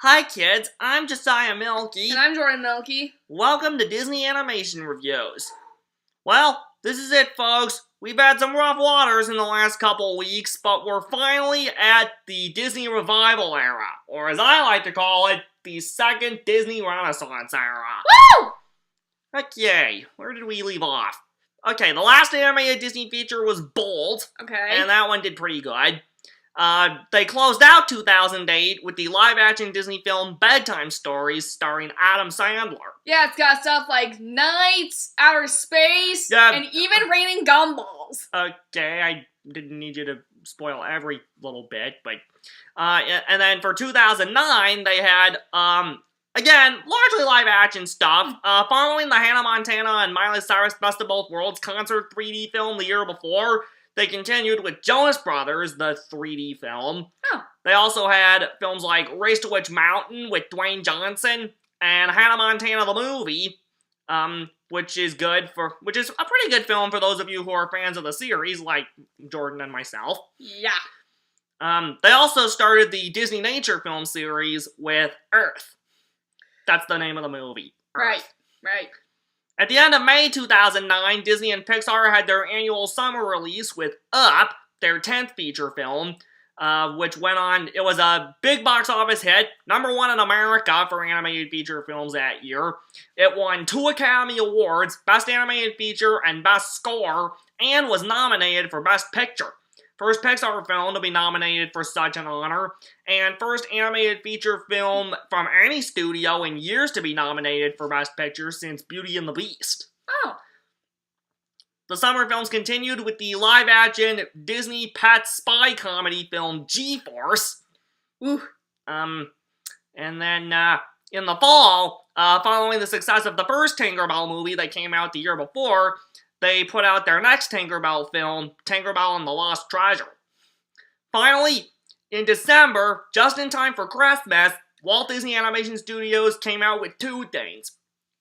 Hi kids, I'm Josiah Milky. And I'm Jordan Milky. Welcome to Disney Animation Reviews. Well, this is it folks. We've had some rough waters in the last couple weeks, but we're finally at the Disney Revival era, or as I like to call it, the second Disney Renaissance era. Woo! Okay, where did we leave off? Okay, the last animated Disney feature was Bolt, Okay. and that one did pretty good. They closed out 2008 with the live-action Disney film Bedtime Stories starring Adam Sandler. Yeah, it's got stuff like nights, outer space, Yeah. and even raining gumballs. Okay, I didn't need you to spoil every little bit, but... and then for 2009, they had, again, largely live-action stuff. Following the Hannah Montana and Miley Cyrus Best of Both Worlds concert 3D film the year before, they continued with Jonas Brothers, the 3D film. Oh. They also had films like Race to Witch Mountain with Dwayne Johnson and Hannah Montana the movie, which is a pretty good film for those of you who are fans of the series, like Jordan and myself. Yeah. They also started the Disney Nature film series with Earth. That's the name of the movie. Earth. Right. At the end of May 2009, Disney and Pixar had their annual summer release with Up, their 10th feature film, which went on, it was a big box office hit, #1 in America for animated feature films that year. It won 2 Academy Awards, Best Animated Feature and Best Score, and was nominated for Best Picture. First Pixar film to be nominated for such an honor, and first animated feature film from any studio in years to be nominated for Best Picture since Beauty and the Beast. Oh. The summer films continued with the live-action Disney pet spy comedy film G-Force. Ooh. And then in the fall, following the success of the first Tinkerbell movie that came out the year before, they put out their next Tinkerbell film, Tinkerbell and the Lost Treasure. Finally, in December, just in time for Christmas, Walt Disney Animation Studios came out with 2 things.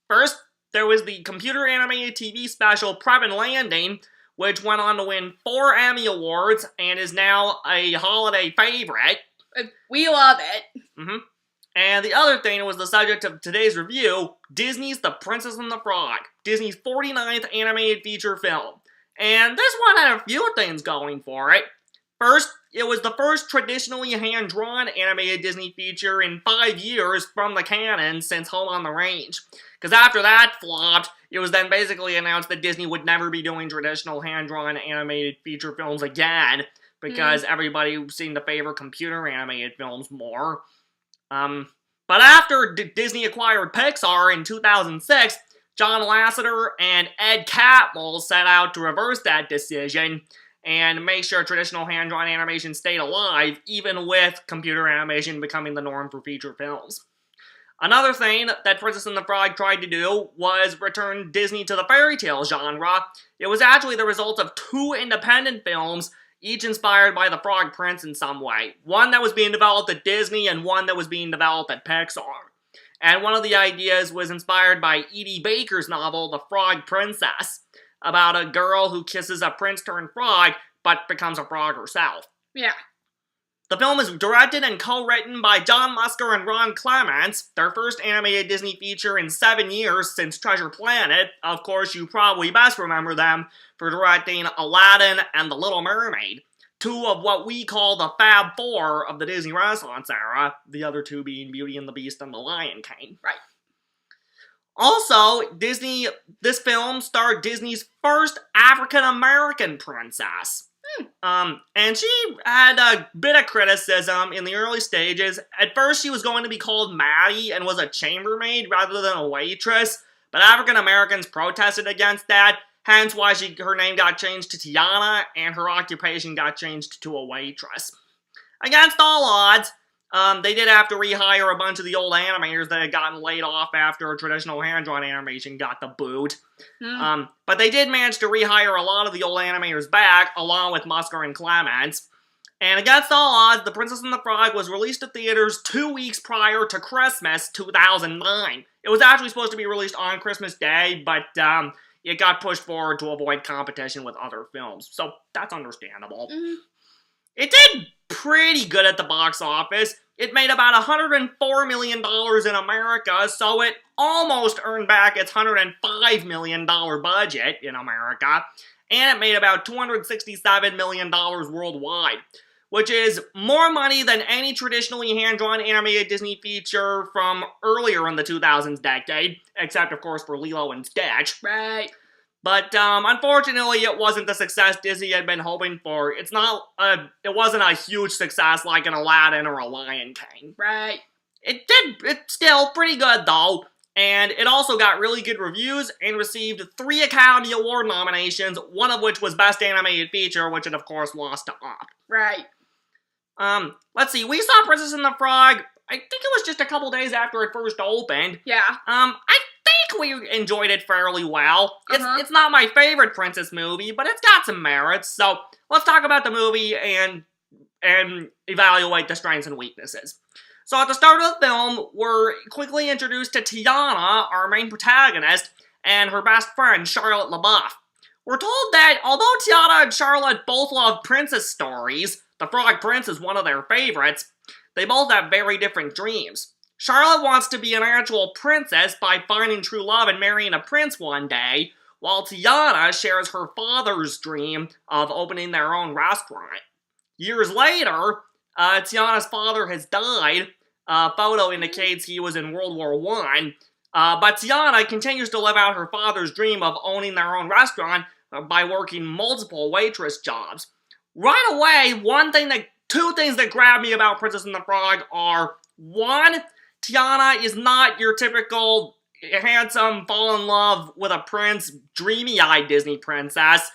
First, there was the computer animated TV special Prep and Landing, which went on to win 4 Emmy Awards and is now a holiday favorite. We love it. And the other thing was the subject of today's review, Disney's The Princess and the Frog, Disney's 49th animated feature film. And this one had a few things going for it. First, it was the first traditionally hand-drawn animated Disney feature in 5 years from the canon since Home on the Range. Because after that flopped, it was then basically announced that Disney would never be doing traditional hand-drawn animated feature films again, because everybody seemed to favor computer animated films more. But after Disney acquired Pixar in 2006, John Lasseter and Ed Catmull set out to reverse that decision and make sure traditional hand-drawn animation stayed alive, even with computer animation becoming the norm for feature films. Another thing that Princess and the Frog tried to do was return Disney to the fairy tale genre. It was actually the result of 2 independent films, each inspired by the Frog Prince in some way. One that was being developed at Disney and one that was being developed at Pixar. And one of the ideas was inspired by E.D. Baker's novel, The Frog Princess, about a girl who kisses a prince-turned-frog, but becomes a frog herself. Yeah. The film is directed and co-written by John Musker and Ron Clements, their first animated Disney feature in 7 years since Treasure Planet. Of course, you probably best remember them for directing Aladdin and The Little Mermaid, 2 of what we call the Fab Four of the Disney Renaissance era, the other 2 being Beauty and the Beast and The Lion King. Right. Also, this film starred Disney's first African-American princess. And she had a bit of criticism in the early stages. At first, she was going to be called Maddie and was a chambermaid rather than a waitress, but African Americans protested against that, hence why her name got changed to Tiana and her occupation got changed to a waitress. Against all odds, they did have to rehire a bunch of the old animators that had gotten laid off after traditional hand-drawn animation got the boot. But they did manage to rehire a lot of the old animators back, along with Musker and Clements. And against all odds, The Princess and the Frog was released to theaters 2 weeks prior to Christmas 2009. It was actually supposed to be released on Christmas Day, but it got pushed forward to avoid competition with other films. So that's understandable. It did pretty good at the box office. it made about $104 million in America, so it almost earned back its $105 million budget in America, and it made about $267 million worldwide, which is more money than any traditionally hand-drawn animated Disney feature from earlier in the 2000s decade, except of course for Lilo and Stitch. Right. But unfortunately, it wasn't the success Disney had been hoping for. It wasn't a huge success like an Aladdin or a Lion King. Right. It's still pretty good though, and it also got really good reviews and received 3 Academy Award nominations, one of which was Best Animated Feature, which it of course lost to Up. Right. Let's see, we saw Princess and the Frog, I think it was just a couple days after it first opened. Yeah. I think we enjoyed it fairly well. It's not my favorite princess movie, but it's got some merits, so let's talk about the movie and evaluate the strengths and weaknesses. So at the start of the film, we're quickly introduced to Tiana, our main protagonist, and her best friend, Charlotte LaBeouf. We're told that although Tiana and Charlotte both love princess stories, The Frog Prince is one of their favorites, they both have very different dreams. Charlotte wants to be an actual princess by finding true love and marrying a prince one day, while Tiana shares her father's dream of opening their own restaurant. Years later, Tiana's father has died. A photo indicates he was in World War I. But Tiana continues to live out her father's dream of owning their own restaurant by working multiple waitress jobs. Right away, two things that grab me about Princess and the Frog are, one, Tiana is not your typical handsome, fall in love with a prince, dreamy-eyed Disney princess.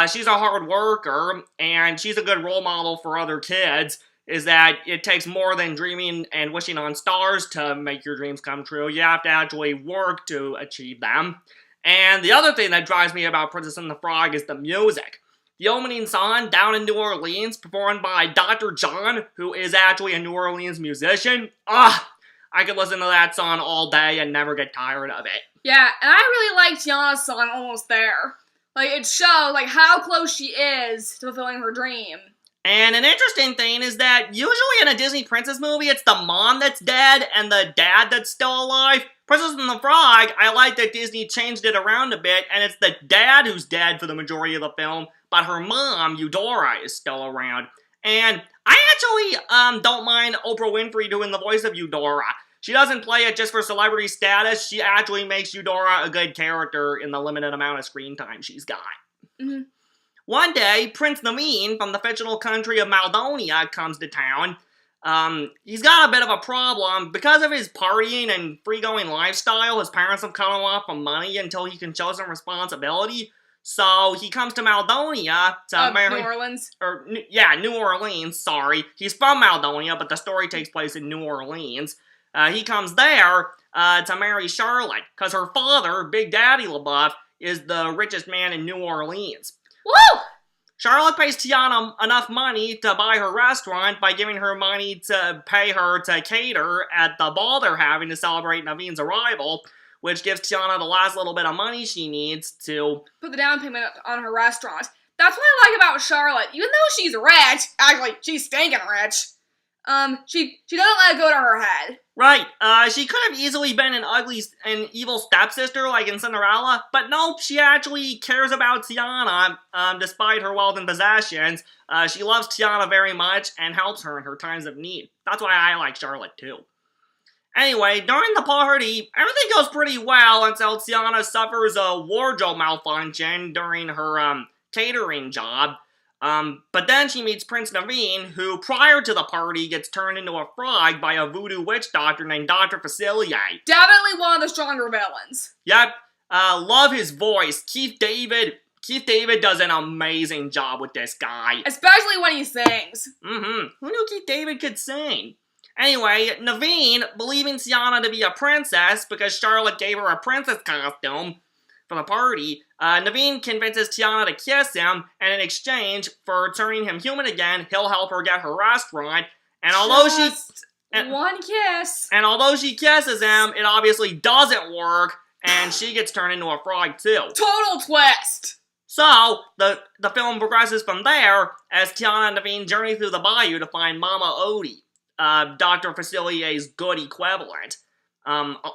She's a hard worker, and she's a good role model for other kids, is that it takes more than dreaming and wishing on stars to make your dreams come true. You have to actually work to achieve them. And the other thing that drives me about Princess and the Frog is the music. The opening song, Down in New Orleans, performed by Dr. John, who is actually a New Orleans musician. I could listen to that song all day and never get tired of it. Yeah, and I really like Tiana's song, Almost There. Like, it shows, like, how close she is to fulfilling her dream. And an interesting thing is that usually in a Disney princess movie, it's the mom that's dead and the dad that's still alive. Princess and the Frog, I like that Disney changed it around a bit, and it's the dad who's dead for the majority of the film, but her mom, Eudora, is still around. And I actually don't mind Oprah Winfrey doing the voice of Eudora. She doesn't play it just for celebrity status, she actually makes Eudora a good character in the limited amount of screen time she's got. Mm-hmm. One day, Prince Naveen from the fictional country of Maldonia comes to town. He's got a bit of a problem. Because of his partying and free-going lifestyle, his parents have cut him off from money until he can show some responsibility. So he comes to Maldonia to marry... New Orleans? New Orleans, sorry. He's from Maldonia, but the story takes place in New Orleans. He comes there to marry Charlotte, because her father, Big Daddy LaBeouf, is the richest man in New Orleans. Woo! Charlotte pays Tiana enough money to buy her restaurant by giving her money to pay her to cater at the ball they're having to celebrate Naveen's arrival, which gives Tiana the last little bit of money she needs to put the down payment on her restaurant. That's what I like about Charlotte. Even though she's rich, actually, she's stinking rich, she doesn't let it go to her head. Right, she could have easily been an ugly and evil stepsister like in Cinderella, but nope, she actually cares about Tiana, despite her wealth and possessions. She loves Tiana very much and helps her in her times of need. That's why I like Charlotte too. Anyway, during the party, everything goes pretty well until Tiana suffers a wardrobe malfunction during her, catering job. But then she meets Prince Naveen, who prior to the party gets turned into a frog by a voodoo witch doctor named Dr. Facilier. Definitely one of the stronger villains. Yep, love his voice. Keith David does an amazing job with this guy. Especially when he sings. Who knew Keith David could sing? Anyway, Naveen, believing Tiana to be a princess because Charlotte gave her a princess costume for the party, Naveen convinces Tiana to kiss him, and in exchange for turning him human again, he'll help her get her restaurant. And although one kiss. And although she kisses him, it obviously doesn't work, and she gets turned into a frog too. Total twist! So, the film progresses from there as Tiana and Naveen journey through the bayou to find Mama Odie. Dr. Facilier's good equivalent.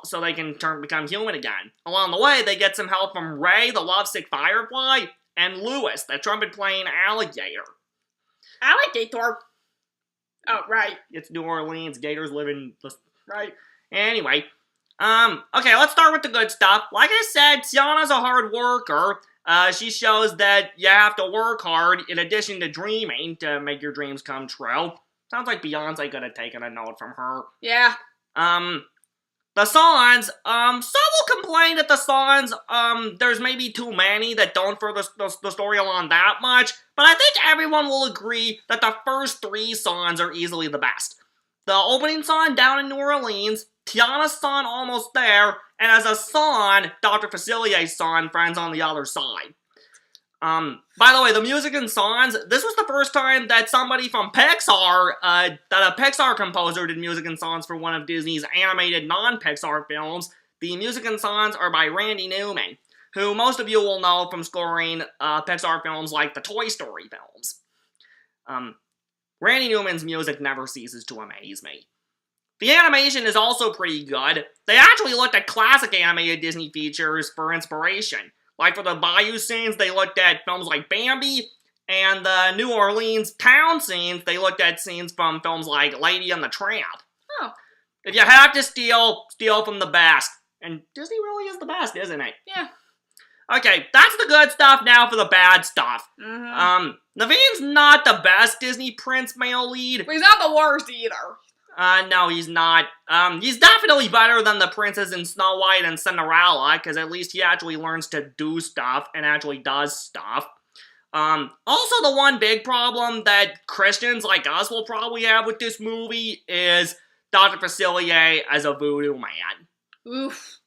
So they can become human again. Along the way, they get some help from Ray, the lovesick firefly, and Lewis, the trumpet-playing alligator. Alligator? Oh, right. It's New Orleans. Gators live in the... Right. Anyway. Okay, let's start with the good stuff. Like I said, Tiana's a hard worker. She shows that you have to work hard in addition to dreaming to make your dreams come true. Sounds like Beyonce could have taken a note from her. Yeah. The songs, some will complain that the songs, there's maybe too many that don't further the story along that much, but I think everyone will agree that the first 3 songs are easily the best. The opening song, Down in New Orleans, Tiana's song, Almost There, and as a song, Dr. Facilier's song, Friends on the Other Side. By the way, the music and songs, this was the first time that somebody from Pixar, that a Pixar composer did music and songs for one of Disney's animated non-Pixar films. The music and songs are by Randy Newman, who most of you will know from scoring Pixar films like the Toy Story films. Randy Newman's music never ceases to amaze me. The animation is also pretty good. They actually looked at classic animated Disney features for inspiration. Like for the Bayou scenes, they looked at films like Bambi, and the New Orleans town scenes, they looked at scenes from films like Lady and the Tramp. Oh. If you have to steal from the best. And Disney really is the best, isn't it? Yeah. Okay, that's the good stuff. Now for the bad stuff. Mm-hmm. Naveen's not the best Disney Prince male lead. But he's not the worst either. No, he's not. He's definitely better than the princes in Snow White and Cinderella, because at least he actually learns to do stuff and actually does stuff. Also, the one big problem that Christians like us will probably have with this movie is Dr. Facilier as a voodoo man. Oof.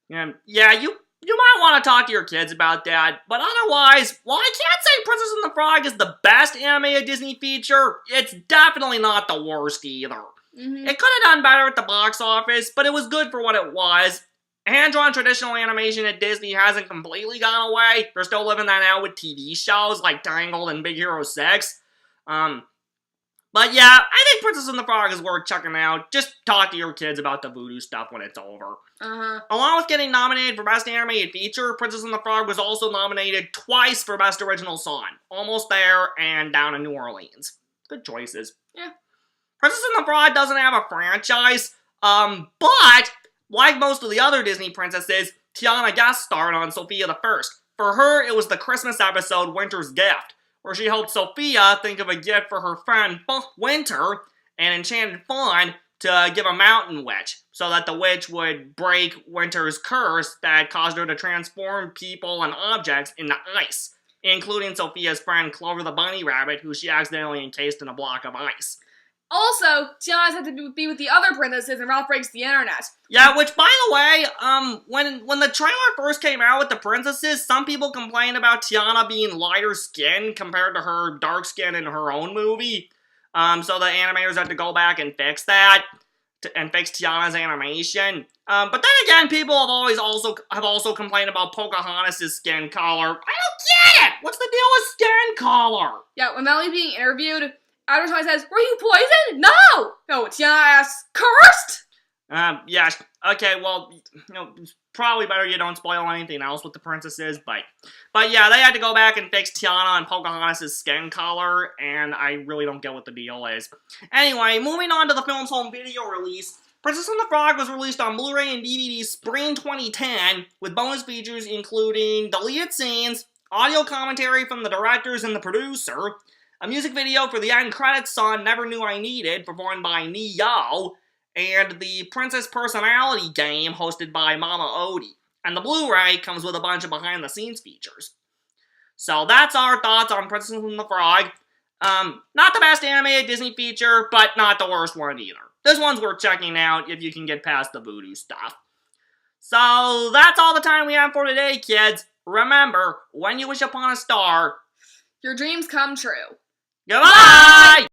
Yeah, you might want to talk to your kids about that, but otherwise, while I can't say Princess and the Frog is the best animated Disney feature, it's definitely not the worst either. Mm-hmm. It could have done better at the box office, but it was good for what it was. Hand-drawn traditional animation at Disney hasn't completely gone away. They're still living that out with TV shows like Tangled and Big Hero 6. But yeah, I think Princess and the Frog is worth checking out. Just talk to your kids about the voodoo stuff when it's over. Uh-huh. Along with getting nominated for Best Animated Feature, Princess and the Frog was also nominated twice for Best Original Song. Almost There and Down in New Orleans. Good choices. Yeah. Princess and the Frog doesn't have a franchise, but like most of the other Disney princesses, Tiana guest starred on Sofia the First. For her, it was the Christmas episode Winter's Gift, where she helped Sophia think of a gift for her friend Winter and enchanted Fawn to give a mountain witch, so that the witch would break Winter's curse that caused her to transform people and objects into ice, including Sophia's friend Clover the Bunny Rabbit, who she accidentally encased in a block of ice. Also, Tiana's had to be with the other princesses and Ralph Breaks the Internet. Yeah, which, by the way, when the trailer first came out with the princesses, some people complained about Tiana being lighter skinned compared to her dark skin in her own movie. So the animators had to go back and fix that, and fix Tiana's animation. But then again, people have also complained about Pocahontas' skin color. I don't get it! What's the deal with skin color? Yeah, when Melly's being interviewed, Advertisement says, "Were you poisoned?" No! No, Tiana asks, "Cursed?" Yeah, okay, well, it's probably better you don't spoil anything else with the princesses, but yeah, they had to go back and fix Tiana and Pocahontas' skin color, and I really don't get what the deal is. Anyway, moving on to the film's home video release, Princess and the Frog was released on Blu-ray and DVD spring 2010, with bonus features including deleted scenes, audio commentary from the directors and the producer, a music video for the end credits song Never Knew I Needed, performed by Ne-Yo, and the Princess Personality game hosted by Mama Odie. And the Blu-ray comes with a bunch of behind-the-scenes features. So that's our thoughts on Princess and the Frog. Not the best animated Disney feature, but not the worst one either. This one's worth checking out if you can get past the voodoo stuff. So that's all the time we have for today, kids. Remember, when you wish upon a star, your dreams come true. Goodbye!